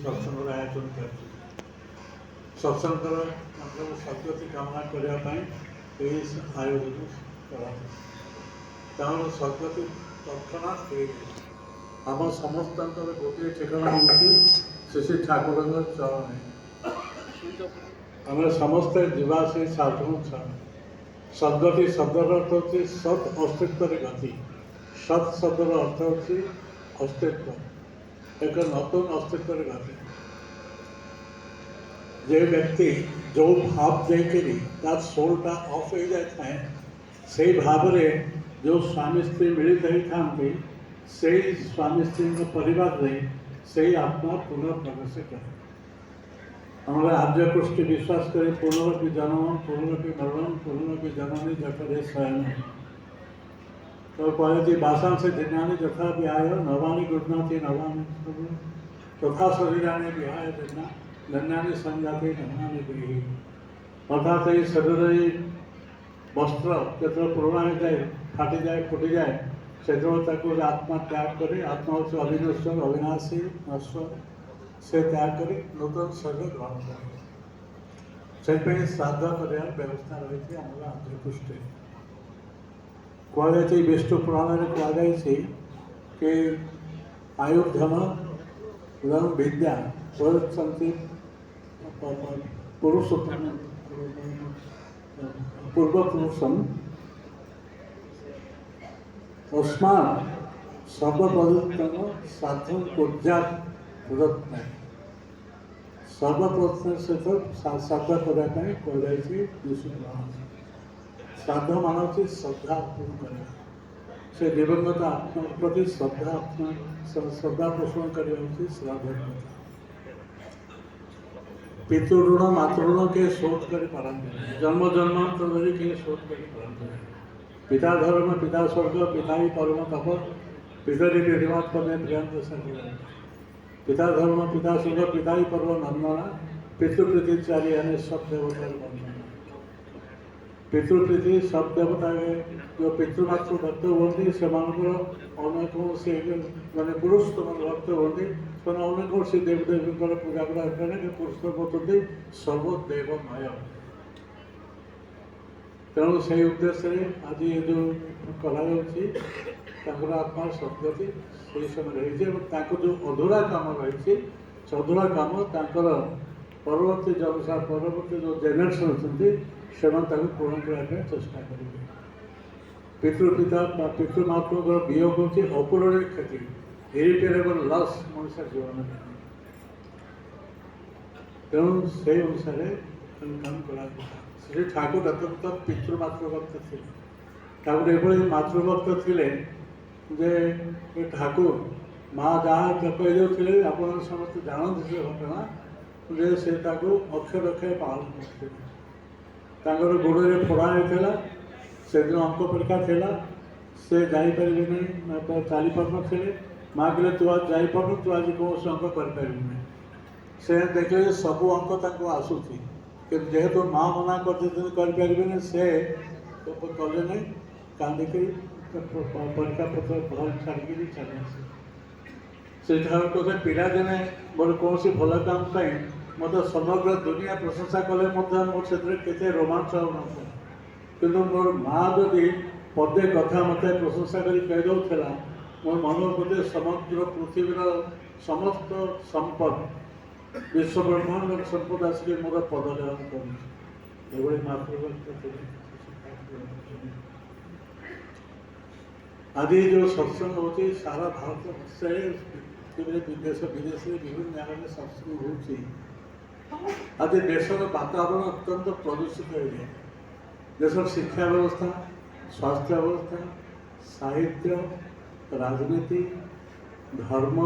ସତ୍ସଙ୍ଗର ଆୟୋଜନ କରିଛି। ସତ୍ସଙ୍ଗର ଆମର ସଦ୍ଗତି କାମନା କରିବା ପାଇଁ ଏହି ଆୟୋଜନ କରାଯାଏ। ତେଣୁ ସଦ୍ଗତି ତତ୍କ୍ଷଣାତ୍ ହେଇଯାଏ। ଆମ ସମସ୍ତଙ୍କର ଗୋଟିଏ ଠିକଣା ହେଉଛି ଶ୍ରୀ ଠାକୁରଙ୍କ ଚରଣରେ। ଆମେ ସମସ୍ତେ ଯିବା ସେଇ ସାଧୁଙ୍କ ଚରଣ। ସଦ୍ଗତି ଶବ୍ଦର ଅର୍ଥ ହେଉଛି ସତ୍ ଅସ୍ତିତ୍ୱରେ ଗତି। ସତ୍ ଶବ୍ଦର ଅର୍ଥ ହେଉଛି ଅସ୍ତିତ୍ୱ, ଏକ ନୂତନ ଅସ୍ତିତ୍ୱରେ ଗତି। যে ব্যক্তি ଯେଉଁ ଭାବ ଦେଇକରି ତାର ସୋଲଟା ଅଫ୍ ହେଇଯାଇଥାଏ, ସେଇ ଭାବରେ ଯେଉଁ ସ୍ୱାମୀ ସ୍ତ୍ରୀ ମିଳିତ ହେଇଥାନ୍ତି, ସେଇ ସ୍ୱାମୀ ସ୍ତ୍ରୀଙ୍କ ପରିବାରରେ ସେଇ ଆତ୍ମା ପୁନଃପ୍ରବେଶ କରେ। আমরা আর্যকোষ্ঠী বিশ্বাস করি পুনরপি জন্ম পুনরপি মরণ পুনরপি জননী জঠরে শয়ন। তো কয়েকটি বাসাংশে দিনানি যথা বিহায় নবানী গুণাতি নবানী তথা শরীরানি বিহায় দিনা ধন্যানি সংজাতি ধন্যানি গৃহী। অর্থাৎ এই শরীরের বস্ত্র যেତେବେଳେ পুরোনো হয়ে ফাটি যায় ফুটি যায়, সেତେବେଳେ তাকে আত্মা ত্যাগ করে, আত্মা হচ্ছে অবিনশ্বর অবিনাশী নশ্বর, সে ত্যাগ করে নূতন শরীর গ্রহণ করে। সেইপাই শ্রাদ্ধ করার ব্যবস্থা রয়েছে আমার আর্যকোষ্ঠী। কুয়াযাই বিষ্ণু পুরাণে কুয়াযাইছে যে আয়ুর্ধন এবং বিদ্যা প্রযুক্তি পুরুষোত্তম পূর্বপুরুষম তস্মাৎ সর্বপ্রযুক্তম সাধন পর্যাপ্ত প্রদত্ত। সর্বপ্রথম সহিত শ্রাদ্ধ করা কুযাই বিষ্ণু পুরাণ। শ্রাদ্ধ মানে হচ্ছে শ্রদ্ধা অর্পণ করা। সে দিবঙ্গত আত্মার প্রতি শ্রদ্ধা পোষণ করা হচ্ছে শ্রাদ্ধের কথা। পিতৃঋণ মাতৃঋণকে শোধ করে পারନ୍ତି না। জন্ম জন্মান্তর ধরে কেউ শোধ করে পারନ୍ତି না। পিতা ধর্ম পিতা স্বর্গ পিতাই পরম তপ পিতরি বিধিমাত পদে প্রিয়ান্ত সঙ্গে। পিতা ধর্ম পিতা স্বর্গ পিতাই পর্ব নন্দনা পিতৃপ্রীতি চারি আনে সব দেবতার বন্দনা। ପିତୃପ୍ରୀତି ସବ୍ ଦେବତାକେ ଯେଉଁ ପିତୃମାତୃ ଭକ୍ତ ହୁଅନ୍ତି ସେମାନଙ୍କର ଅନ୍ୟ କୌଣସି ମାନେ ପୁରୁଷୋତ୍ତମ ଭକ୍ତ ହୁଅନ୍ତି, ସେମାନେ ଅନ୍ୟ କୌଣସି ଦେବଦେବୀଙ୍କର ପୂଜା କରାଯାଇପାରେ ନା। ପୁରୁଷୋତ୍ତମ ହେଉଛନ୍ତି ସର୍ବଦେବମୟ। ତେଣୁ ସେହି ଉଦ୍ଦେଶ୍ୟରେ ଆଜି ଏ ଯେଉଁ କରାଯାଉଛି, ତାଙ୍କର ଆତ୍ମାର ସଦ୍ଗତି ସେହି ସମୟରେ ରହିଛି ଏବଂ ତାଙ୍କ ଯେଉଁ ଅଧୁରା କାମ ରହିଛି, ସେ ଅଧୁରା କାମ ତାଙ୍କର ପରବର୍ତ୍ତୀ ପରବର୍ତ୍ତୀ ଯେଉଁ ଜେନେରେସନ୍ ଅଛନ୍ତି ସେମାନେ ତାକୁ ପୂରଣ କରିବା ପାଇଁ ଚେଷ୍ଟା କରିବେ। ପିତୃପିତା ବା ପିତୃମାତୃଙ୍କର ବିୟୋଗ ହେଉଛି ଅପୂରଣୀୟ କ୍ଷତି, ଇରିଟେରେବଲ୍ ଲସ୍ ମଣିଷ ଜୀବନରେ। ତେଣୁ ସେହି ଅନୁସାରେ କାମ କରାଯିବ। ଶ୍ରୀ ଠାକୁର ଅତ୍ୟନ୍ତ ପିତୃମାତୃଭକ୍ତ ଥିଲେ। ଠାକୁର ଏଭଳି ମାତୃଭକ୍ତ ଥିଲେ ଯେ ଠାକୁର ମା ଯାହା କହିଦେଉଥିଲେ, ଆପଣ ସମସ୍ତେ ଜାଣନ୍ତି ସେ ଘଟଣା, ଯେ ସେ ତାକୁ ଅକ୍ଷର ଅକ୍ଷରେ ପାଳନ କରୁଥିଲେ। ତାଙ୍କର ଗୋଡ଼ରେ ଫୋଡ଼ା ହେଇଥିଲା, ସେଦିନ ଅଙ୍କ ପରୀକ୍ଷା ଥିଲା, ସେ ଯାଇପାରିବେ ନାହିଁ, ଚାଲିପାରୁନଥିଲେ। ମା କହିଲେ ତୁ ଆଜି ଯାଇପାରୁନୁ, ତୁ ଆଜି କୌଣସି ଅଙ୍କ କରିପାରିବୁ ନାହିଁ। ସେ ଦେଖିଲେ ସବୁ ଅଙ୍କ ତାଙ୍କୁ ଆସୁଛି, କିନ୍ତୁ ଯେହେତୁ ମା ମନା କରିଦେଇଛନ୍ତି କରିପାରିବେନି, ସେ କଲେ ନାହିଁ, କାନ୍ଦିକରି ପରୀକ୍ଷା ପତ୍ର ଘର ଛାଡ଼ିକିରି ଚାଲି ଆସିଲେ। ସେଠାରୁ କହୁଥିଲେ ପିଲାଦିନେ ମୋର କୌଣସି ଭଲ କାମ ପାଇଁ ମୋତେ ସମଗ୍ର ଦୁନିଆ ପ୍ରଶଂସା କଲେ ମଧ୍ୟ ମୋର ସେଥିରେ କେତେ ରୋମାଞ୍ଚ ହେଉନଥିଲା, କିନ୍ତୁ ମୋର ମା ଯଦି ପଦେ କଥା ମୋତେ ପ୍ରଶଂସା କରି କହିଦେଉଥିଲା, ମୋ ମନ ପ୍ରତି ସମଗ୍ର ପୃଥିବୀର ସମସ୍ତ ସମ୍ପଦ ବିଶ୍ୱବ୍ରହ୍ମାଣ୍ଡର ସମ୍ପଦ ଆସିକି ମୋର ପଦଲେଖନ କରୁଛି। ଏଭଳି ମାତୃଭକ୍ତ ଥିଲେ। ଆଜି ଯେଉଁ ସତ୍ସଙ୍ଗ ହେଉଛି ସାରା ଭାରତ ବର୍ଷରେ ଦେଶ ବିଦେଶରେ ବିଭିନ୍ନ ଜାଗାରେ ସତ୍ସଙ୍ଗ ହେଉଛି। ଆଜି ଦେଶର ବାତାବରଣ ଅତ୍ୟନ୍ତ ପ୍ରଦୂଷିତ ହୋଇଯାଏ। ଦେଶର ଶିକ୍ଷା ବ୍ୟବସ୍ଥା, ସ୍ୱାସ୍ଥ୍ୟ ବ୍ୟବସ୍ଥା, ସାହିତ୍ୟ, ରାଜନୀତି, ଧର୍ମ,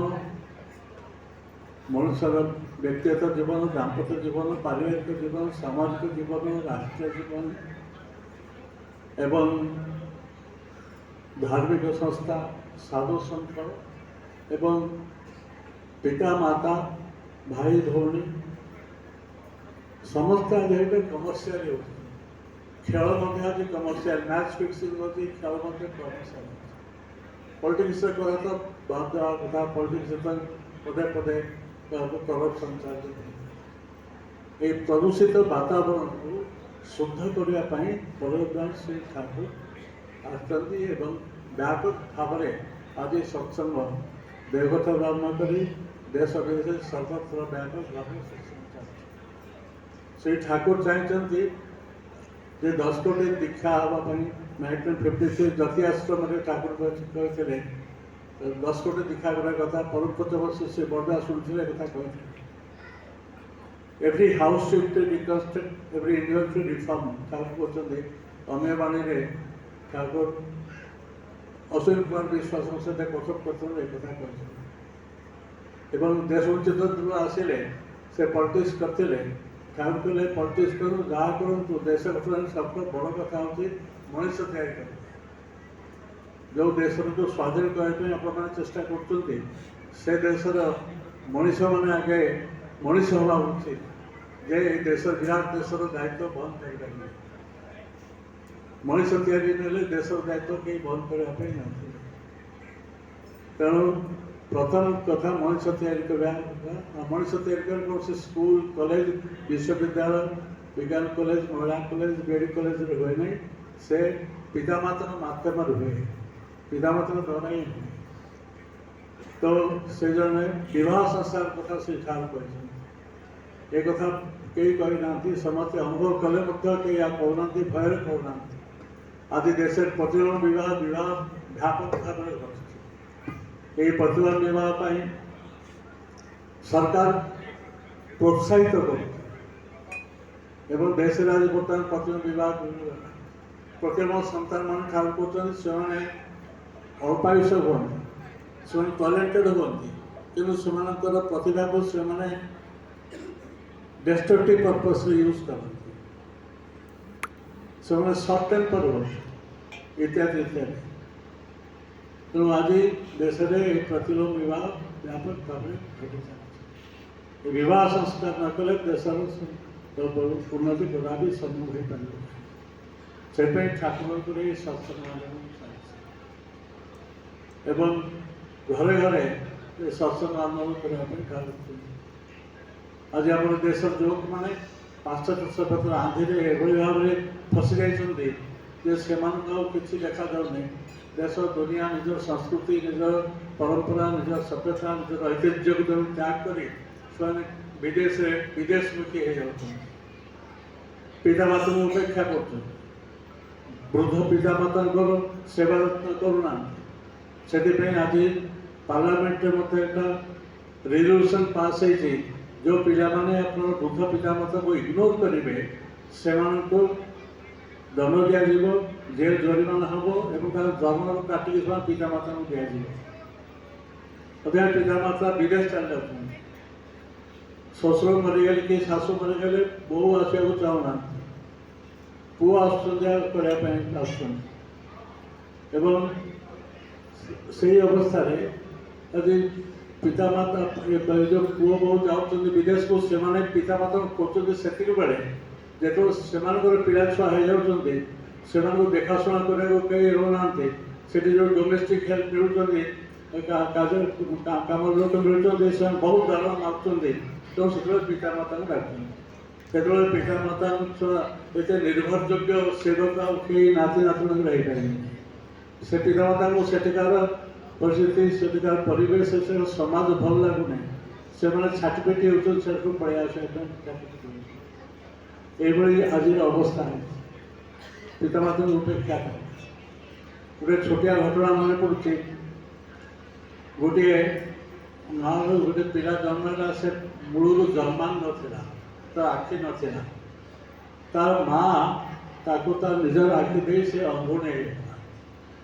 ମଣିଷର ବ୍ୟକ୍ତିଗତ ଜୀବନ, ଦାମ୍ପତ୍ୟ ଜୀବନ, ପାରିବାରିକ ଜୀବନ, ସାମାଜିକ ଜୀବନ, ରାଷ୍ଟ୍ରୀୟ ଜୀବନ ଏବଂ ଧାର୍ମିକ ସଂସ୍ଥା, ସାଧୁସନ୍ଥ ଏବଂ ପିତା ମାତା, ଭାଇ ଭଉଣୀ ସମସ୍ତେ ଆଜି ଏବେ କମର୍ସିଆଲ ହେଉଛି। ଖେଳ ମଧ୍ୟ ଆଜି କମର୍ସିଆଲ, ମ୍ୟାଚ୍ ଫିକ୍ସିଂ ହେଉଛି, ଖେଳ ମଧ୍ୟ କମର୍ସିଆଲ ହେଉଛି। ପଲିଟିକ୍ସରେ କହିବା ତ ବାଦ ଦେବା କଥା, ପଲିଟିକ୍ସ ତ ପଦେ ପଦେ କରପ୍ସନ୍ ଚାଲିଛି। এই ପ୍ରଦୂଷିତ ବାତାବରଣକୁ ଶୁଦ୍ଧ କରିବା ପାଇଁ ପରବ୍ରହ୍ମ ଶ୍ରୀ ଠାକୁର ଆସିଛନ୍ତି ଏବଂ ବ୍ୟାପକ ଭାବରେ ଆଜି ସତ୍ସଙ୍ଗ ଦେବଠାରୁ ଆରମ୍ଭ କରି ଦେଶ ବିଦେଶରେ ସର୍ବତ୍ର ବ୍ୟାପକ ଭାବରେ ସତ୍ସଙ୍ଗ ଚାଲିଛି। ଶ୍ରୀ ଠାକୁର ଚାହିଁଛନ୍ତି ଯେ 10 କୋଟି ଦୀକ୍ଷା ହେବା ପାଇଁ 1953 ଜାତୀୟ ଆଶ୍ରମରେ ଠାକୁର କହିଥିଲେ 10 କୋଟି ଦୀକ୍ଷା କରିବା କଥା। ପରୋକ୍ଷ ବର୍ଷ ସେ ବଡ଼ଆ ଶୁଣିଥିଲେ କଥା କହିଥିଲେ। Every house should be reconstructed, every individual should reform. ଠାକୁର କହୁଛନ୍ତି ଅମେବାଣୀରେ ଠାକୁର ଅଶ୍ୱିନୀ କୁମାର ବିଶ୍ୱାସଙ୍କ ସହିତ କଥୋପ କଥନରେ ଏକଥା କହିଛନ୍ତି ଏବଂ ଦେଶ ଉଚ୍ଚତ ଆସିଲେ ସେ ପଲିଟିକ୍ସ କରିଥିଲେ। ଠାକୁର କହିଲେ ପଲିଟିକ୍ସ କରୁ ଯାହା କରନ୍ତୁ ଦେଶ ଗଠନରେ ସବୁଠୁ ବଡ଼ କଥା ହେଉଛି ମଣିଷ ତିଆରି କରିବା। ଯେଉଁ ଦେଶକୁ ସ୍ୱାଧୀନ କରିବା ପାଇଁ ଆପଣମାନେ ଚେଷ୍ଟା କରୁଛନ୍ତି ସେ ଦେଶର ମଣିଷମାନେ ଆଗେ ମଣିଷ ହେବା ଉଚିତ ଯେ ଏ ଦେଶ ବିରାଟ ଦେଶର ଦାୟିତ୍ୱ ବନ୍ଦ କରିପାରିବେ। ମଣିଷ ତିଆରି ନେଲେ ଦେଶର ଦାୟିତ୍ୱ କେହି ବନ୍ଦ କରିବା ପାଇଁ ନଥିଲେ। ତେଣୁ ପ୍ରଥମ କଥା ମଣିଷ ତିଆରି କରିବା। ମଣିଷ ତିଆରି କରିବା କୌଣସି ସ୍କୁଲ କଲେଜ ବିଶ୍ୱବିଦ୍ୟାଳୟ ବିଜ୍ଞାନ କଲେଜ ମହିଳା କଲେଜ ବିଏଡି କଲେଜରେ ହୁଏ ନାହିଁ। ସେ ପିତାମାତାର ମାଧ୍ୟମରେ ହୁଏ, ପିତାମାତାର ଦ୍ୱାରା ହିଁ ହୁଏ। ତ ସେ ଜଣେ ବିବାହ ସଂସ୍କାର କଥା ସେ ଠାରୁ କହିଛନ୍ତି। ଏ କଥା କେହି କହିନାହାନ୍ତି, ସମସ୍ତେ ଅନୁଭବ କଲେ ମଧ୍ୟ କେହି କହୁନାହାନ୍ତି, ଭୟରେ କହୁନାହାନ୍ତି। ଆଜି ଦେଶରେ ପ୍ରତିବର୍ଷ ବିବାହ ବ୍ୟାପକ ଭାବରେ ଘଟୁଛି। ଏହି ପ୍ରତିବର୍ଷ ବିବାହ ପାଇଁ ସରକାର ପ୍ରୋତ୍ସାହିତ କରୁଛି ଏବଂ ଦେଶରେ ଆଜି ବର୍ତ୍ତମାନ ପ୍ରତିବର୍ଷ ବିବାହ ପ୍ରତିବର୍ଷ ସନ୍ତାନମାନେ ଠାରୁ କରୁଛନ୍ତି। ସେମାନେ ଅଳ୍ପାୟୁଷ ହୁଅନ୍ତି, ସେମାନେ ଟ୍ୟାଲେଣ୍ଟେଡ୍ ହୁଅନ୍ତି, କିନ୍ତୁ ସେମାନଙ୍କର ପ୍ରତିଭାକୁ ସେମାନେ ଡେଷ୍ଟ୍ରକ୍ଟିଭ୍ ପର୍ପସ୍ରେ ୟୁଜ୍ କରନ୍ତି। ସେମାନେ ସର୍ଟ ଟେମ୍ପର ହୁଅନ୍ତି ଇତ୍ୟାଦି ଇତ୍ୟାଦି। ତେଣୁ ଆଜି ଦେଶରେ ଏହି ପ୍ରତିଲୋମ ବିବାହ ବ୍ୟାପକ ଭାବରେ ଘଟି ଚାଲିଛି। ଏ ବିବାହ ସଂସ୍କାର ନ କଲେ ଦେଶର ଉନ୍ନତି କଦାପି ସମ୍ଭବ ହୋଇପାରିବ। ସେଥିପାଇଁ ଠାକୁରଙ୍କର ଏହି ସତ୍ସଙ୍ଗ ଆନ୍ଦୋଳନ ଚାଲିଛି ଏବଂ ଘରେ ଘରେ ଏ ସତ୍ସଙ୍ଗ ଆନ୍ଦୋଳନ କରିବା ପାଇଁ ଠାକୁର ଆଜି ଆମର ଦେଶର ଯୁବକମାନେ ପାଶ୍ଚାତ୍ୟ ସଭ୍ୟତାର ଆନ୍ଧିରେ ଏଭଳି ଭାବରେ ଫସି ଯାଇଛନ୍ତି ଯେ ସେମାନଙ୍କୁ ଆଉ କିଛି ଦେଖାଯାଉନି। ଦେଶ ଦୁନିଆ ନିଜର ସଂସ୍କୃତି ନିଜର ପରମ୍ପରା ନିଜର ସଭ୍ୟତା ନିଜର ଐତିହ୍ୟକୁ ତ୍ୟାଗ କରି ସେମାନେ ବିଦେଶମୁଖୀ ହେଇଯାଉଛନ୍ତି। ପିତାମାତାଙ୍କୁ ଉପେକ୍ଷା କରୁଛନ୍ତି, ବୃଦ୍ଧ ପିତାମାତାଙ୍କର ସେବା ଯତ୍ନ କରୁନାହାନ୍ତି। ସେଥିପାଇଁ ଆଜି ପାର୍ଲାମେଣ୍ଟରେ ମଧ୍ୟ ଏକ ରେଜଲ୍ୟୁସନ୍ ପାସ୍ ହେଇଛି ଯେଉଁ ପିଲାମାନେ ଆପଣଙ୍କ ବୃଦ୍ଧ ପିତାମାତାଙ୍କୁ ଇଗ୍ନୋର କରିବେ ସେମାନଙ୍କୁ ଦଣ୍ଡ ଦିଆଯିବ, ଜେଲ୍ ଜରିମାନା ହେବ ଏବଂ ତାର ଜନ୍ମରୁ କାଟିକି ସେମାନେ ପିତାମାତାଙ୍କୁ ଦିଆଯିବ। ଅଧିକା ପିତାମାତା ବିଦେଶ ଚାଲି ଯାଉଛନ୍ତି। ଶ୍ୱଶୁର ମରିଗଲେ କି ଶାଶୁ ମରିଗଲେ ବୋହୂ ଆସିବାକୁ ଚାହୁଁନାହାନ୍ତି, ପୁଅ ଆସୁଛନ୍ତି କରିବା ପାଇଁ ଆସୁଛନ୍ତି ଏବଂ ସେଇ ଅବସ୍ଥାରେ ଯଦି ପିତାମାତା ଯେଉଁ ପୁଅ ବୋହୂ ଯାଉଛନ୍ତି ବିଦେଶକୁ ସେମାନେ ପିତାମାତାଙ୍କୁ କରୁଛନ୍ତି ସେତିକି ବେଳେ ଯେତେବେଳେ ସେମାନଙ୍କର ପିଲା ଛୁଆ ହେଇଯାଉଛନ୍ତି ସେମାନଙ୍କୁ ଦେଖାଶୁଣା କରିବାକୁ କେହି ରହୁନାହାନ୍ତି। ସେଠି ଯେଉଁ ଡୋମେଷ୍ଟିକ୍ ହେଲ୍ପ ମିଳୁଛନ୍ତି କାମର ଲୋକ ମିଳୁଛନ୍ତି ସେମାନେ ବହୁତ ଦାରଣ ମାଗୁଛନ୍ତି। ତେଣୁ ସେତେବେଳେ ପିତାମାତାଙ୍କୁ ଡାକୁଛନ୍ତି। ସେତେବେଳେ ପିତାମାତାଙ୍କ ଛୁଆ ଏତେ ନିର୍ଭରଯୋଗ୍ୟ ସେବକ ଆଉ କେହି ନାତି ନାତୁଣୀଙ୍କୁ ରହିପାରିବେନି। ସେ ପିତାମାତାଙ୍କୁ ସେଠିକାର ପରିସ୍ଥିତି ସେଠିକାର ପରିବେଶ ସେ ସମାଜ ଭଲ ଲାଗୁନାହିଁ। ସେମାନେ ଛାଟିପିଟି ହେଉଛନ୍ତି ସେଠୁ ପଳେଇ ଆସିବା ପାଇଁ। ଏଇଭଳି ଆଜିର ଅବସ୍ଥା ହେଇଛି। ପିତାମାତାଙ୍କୁ ଉପେକ୍ଷା କରେ। ଗୋଟେ ଛୋଟିଆ ଘଟଣା ମନେ ପଡ଼ୁଛି। ଗୋଟିଏ ମାଆର ଗୋଟେ ପିଲା ଜନ୍ମ ହେଲା, ସେ ମୂଳରୁ ଜନ୍ମାନ ନଥିଲା, ତା ଆଖି ନଥିଲା। ତାର ମା ତାକୁ ତା ନିଜର ଆଖି ଦେଇ ସେ ଅନ୍ଧୁଣୀ ହେଇଗଲା।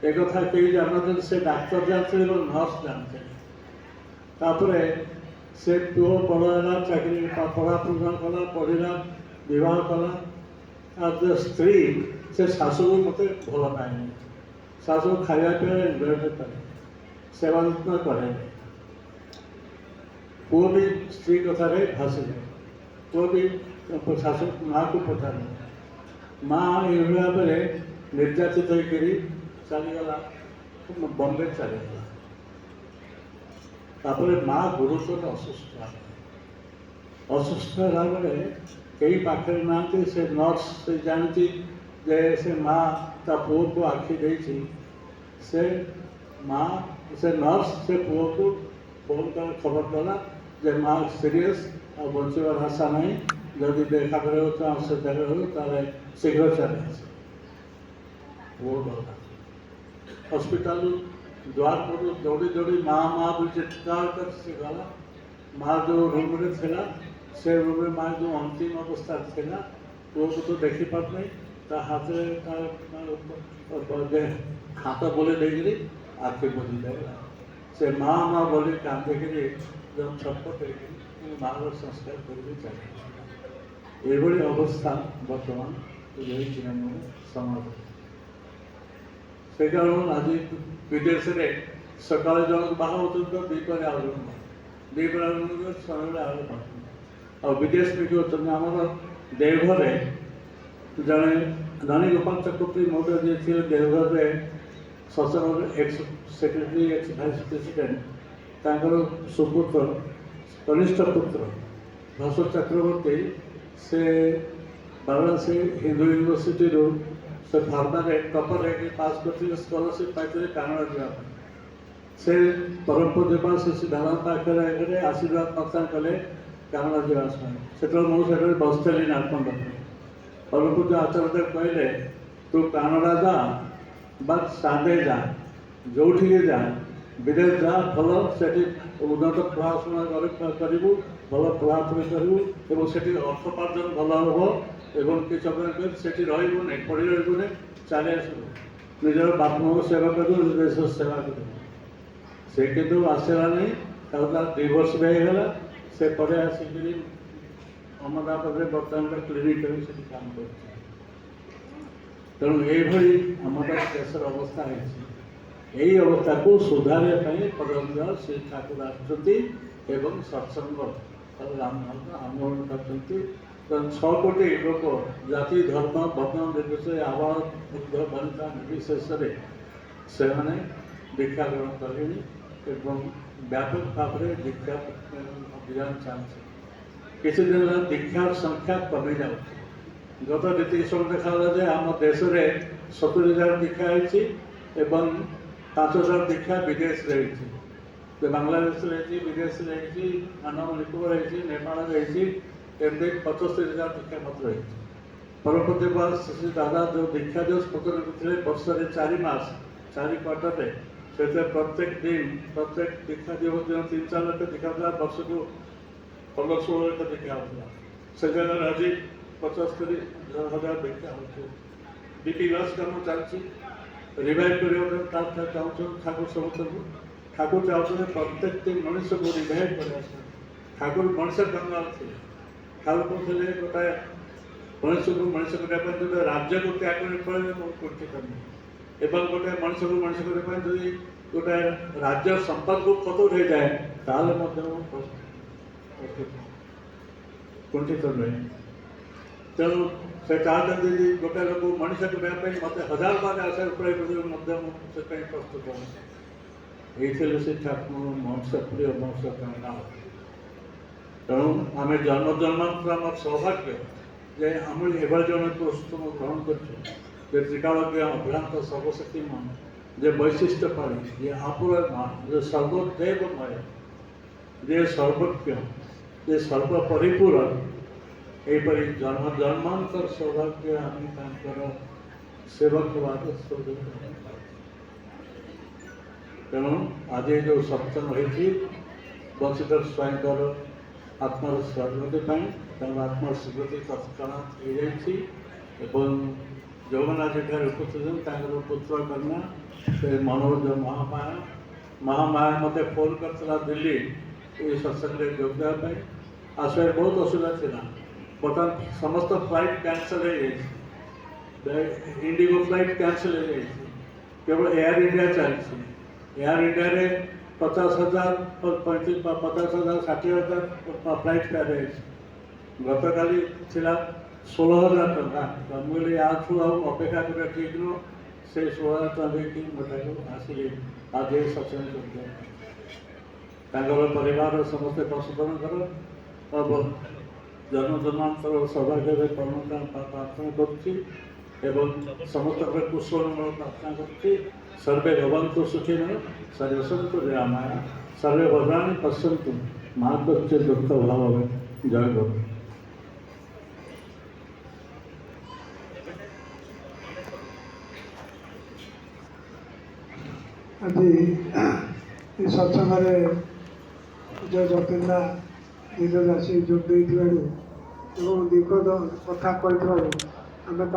একথা কেউ জানতেন, সে ডাক্তার জানতেন এবং নর্স জানতেন। তারপরে সে পুଅ বড় ହେଲା, ଚାକିରି ପଢ଼ାପଢ଼ି କଲା, ପଢ଼ିଲା, ବିବାହ କଲା। ଆଉ ଯେଉଁ ସ୍ତ୍ରୀ ସେ ଶାଶୁକୁ ମୋତେ ଭଲ ପାଏନି, ଶାଶୁକୁ ଖାଇବା ପିଇବା ଏନ୍ଜୟ କରେ, ସେବା ଯତ୍ନ କରେନି। ପୁଅ ବି ସ୍ତ୍ରୀ କଥାରେ ଭାସିଯାଏ, ପୁଅ ବି ଶାଶୁ ମାଆକୁ ପଚାରେ। ମା ଏଇଭଳି ଭାବରେ ନିର୍ଯାତିତ ହେଇକରି ଚାଲିଗଲା, ବମ୍ବେ ଚାଲିଗଲା। ତାପରେ ମା ଗୁରୁତର ଅସୁସ୍ଥ ହେଲା। ଅସୁସ୍ଥ ହେଲା ବେଳେ କେହି ପାଖରେ ନାହାନ୍ତି। ସେ ନର୍ସ ସେ ଜାଣିଛି ଯେ ସେ ମା ତା ପୁଅକୁ ଆଖି ଦେଇଛି। ସେ ମା ସେ ନର୍ସ ସେ ପୁଅକୁ ଫୋନ୍ କରି ଖବର ଦେଲା ଯେ ମା ସିରିୟସ୍ ଆଉ ବଞ୍ଚିବାର ଆଶା ନାହିଁ, ଯଦି ଦେଖା କରିବାକୁ ଚାହୁଁ ସେ ଜାଗାରେ ହଉ ତାହେଲେ ଶୀଘ୍ର ଚାଲି ଆସ। ପୁଅ ଗଲା ହସ୍ପିଟାଲ द्वार पर दौड़ी दौड़ी माँ भी चित्कार कर से गला। माँ जो रूम में थिला से रूम में माँ जो अंतिम अवस्था थिला वो को तो देखी पार नहीं ता हाथ खाता बोले देखिए आँखें बोली देगा से माँ बोले काम देखिए जब छटपट माँ संस्कार करके चले ये अवस्था बर्तमान समाज से कारण आज विदेश में सका जन बाहर होता दीपर आल दीपर आल और विदेश में जो आम देवघर जड़े रानी गोपाल चक्रवर्ती महोदय जी थे देवघर में Sachan x secretary x vice president सुपुत्र कनिष्ठ पुत्र भास्कर चक्रवर्ती से वाराणसी हिंदू यूनिवर्सिटी से फार्मारे टपर पास करते स्कॉलरशिप पाई कानाडा जावाई से परम पूज्य श्री धारण पाखे आशीर्वाद प्रदान कले कानाडा जावाई से मुझे बसली नालकोंडा परम पूज्य आचार्य कहले तू कानाडा जा बस सादे जा जो जा विदेश जा भल से उन्नत पढ़ाशुना करूँ भल पढ़ापढ़ी करूँ से अर्थोपार्जन भल हम एवं कि से रही पढ़ी रही चली आसू निजर बाप माँ सेवा कर देश सेवा कर से कितु आसला नहीं 2 वर्ष होगा से परे आसिक अहमदाबाद में बर्तमान क्लिनिक काम कर तेणु ये देशर अवस्था यही अवस्था को सुधारे पदंजल श्री ठाकुर आसुँच सत्संग आंदोलन कर 6 कोटी लोक जाति धर्म वर्ण निर्विशेष आवाज बुद्ध वनिता निर्विशेष से दीक्षा ग्रहण कले व्यापक भाव में दीक्षा अभियान चलती किसी दिन दीक्षार संख्या कमी जाऊँ गत नीति समय देखा आम देश में 70,000 दीक्षा होती 5,000 दीक्षा विदेश रही बांग्लादेश रही विदेश रही आंडमान निकोबर रही नेपाल रही एमती 75,000 दीक्षा पत्र रही परवर्ती बार श्री दादा जो दीक्षा जो स्पतन करते वर्ष 4 मास 4 क्वार्टर से प्रत्येक दिन प्रत्येक दीक्षा दिवस दिन 3-4 लाख दीक्षा वर्ष को 15-16 लाख दीक्षा होता से जगह आज 75,000 दीक्षा होती बीपी लॉस काम चलती रिवाइव कर चाहूँ ठाकुर समस्त ठाकुर चाहते प्रत्येक दिन मनुष्य को रिवाइव कर ठाकुर मनुष्य कंगाल थे ठाकुर कहते गोटाए मनुष्य को मनुष्य करने राज्य को त्याग कर कुंठित एवं गोटे मनुष्य को मनुष्य करने जदि गोटाए राज्य संपद को खतुर हो जाए कुंठित नुहे तेणु से चाहते गोटे लोक मनुष्य करने मत 1000 बार आशा से प्रस्तुत ये से ठाकुर मनुष्य प्रिय मनुष्य नाम तेणु आम जन्म जन्मांतर आम सौभाग्य जे आम एवं जन पुरुषोत्तम ग्रहण कर त्रिकालज्ञ अभ्रांत सर्वशक्तिमान जे वैशिष्ट्य पाणी जे आपुर जे सर्वदेवमय जे सर्वज्ञ जे सर्वपरिपूर्ण यहीपरि जन्म जन्मांतर सौभाग्य आम सेवक तेणु आज जो सत्संग होती बंशीधर स्वाईंकर आत्मार स्वीकृति तेणु आत्मार स्वीकृति तत्काल हो जो मैंने आज उपस्थित पुत्र कन्या से मनोज महामाया मत फोन करता दिल्ली ये सत्संग जोगदेवाई आसवे बहुत असुविधा थी बर्तमान समस्त फ्लाइट कैंसल हो इंडिगो फ्लाइट कैंसल हो केवल एयर इंडिया चलती एयर इंडिया रे 50,000 और 50,000 60,000 फ्लाइट फेयर गत काली 16,000 टका मुझे याठू अपेक्षा कर ठीक नुह से 16,000 टका देखिए मोटा आसिले आज ये सत्संग कर परिवार समस्ते पशुपालन कर ଜନ୍ମଜନ୍ମାନ୍ତର ସୌଭାଗ୍ୟରେ ପରିଣତ ପ୍ରାର୍ଥନା କରୁଛି ଏବଂ ସମସ୍ତଙ୍କର କୁଶଳ ମଙ୍ଗଳ ପ୍ରାର୍ଥନା କରୁଛି। ସର୍ବେ ଭବନ୍ତୁ ସୁଖିନଃ ସର୍ବେ ସନ୍ତୁ ନିରାମୟା ସର୍ବେ ଭଦ୍ରାଣି ପଶ୍ୟନ୍ତୁ ମା କଶ୍ଚିତ୍ ଦୁଃଖ ଭାବ ଜୟ ଗୁରୁ। ଆଜି ଏ ସତ୍ସଙ୍ଗରେ ପୂଜ୍ୟ ଜ୍ୟୋତିର୍ମା ଧୀର ଦାସୀ ଯୋଗ ଦେଇଥିବାରୁ ଏବଂ ଦୀର୍ଘ କଥା କହିଥିବାରୁ ଆମେ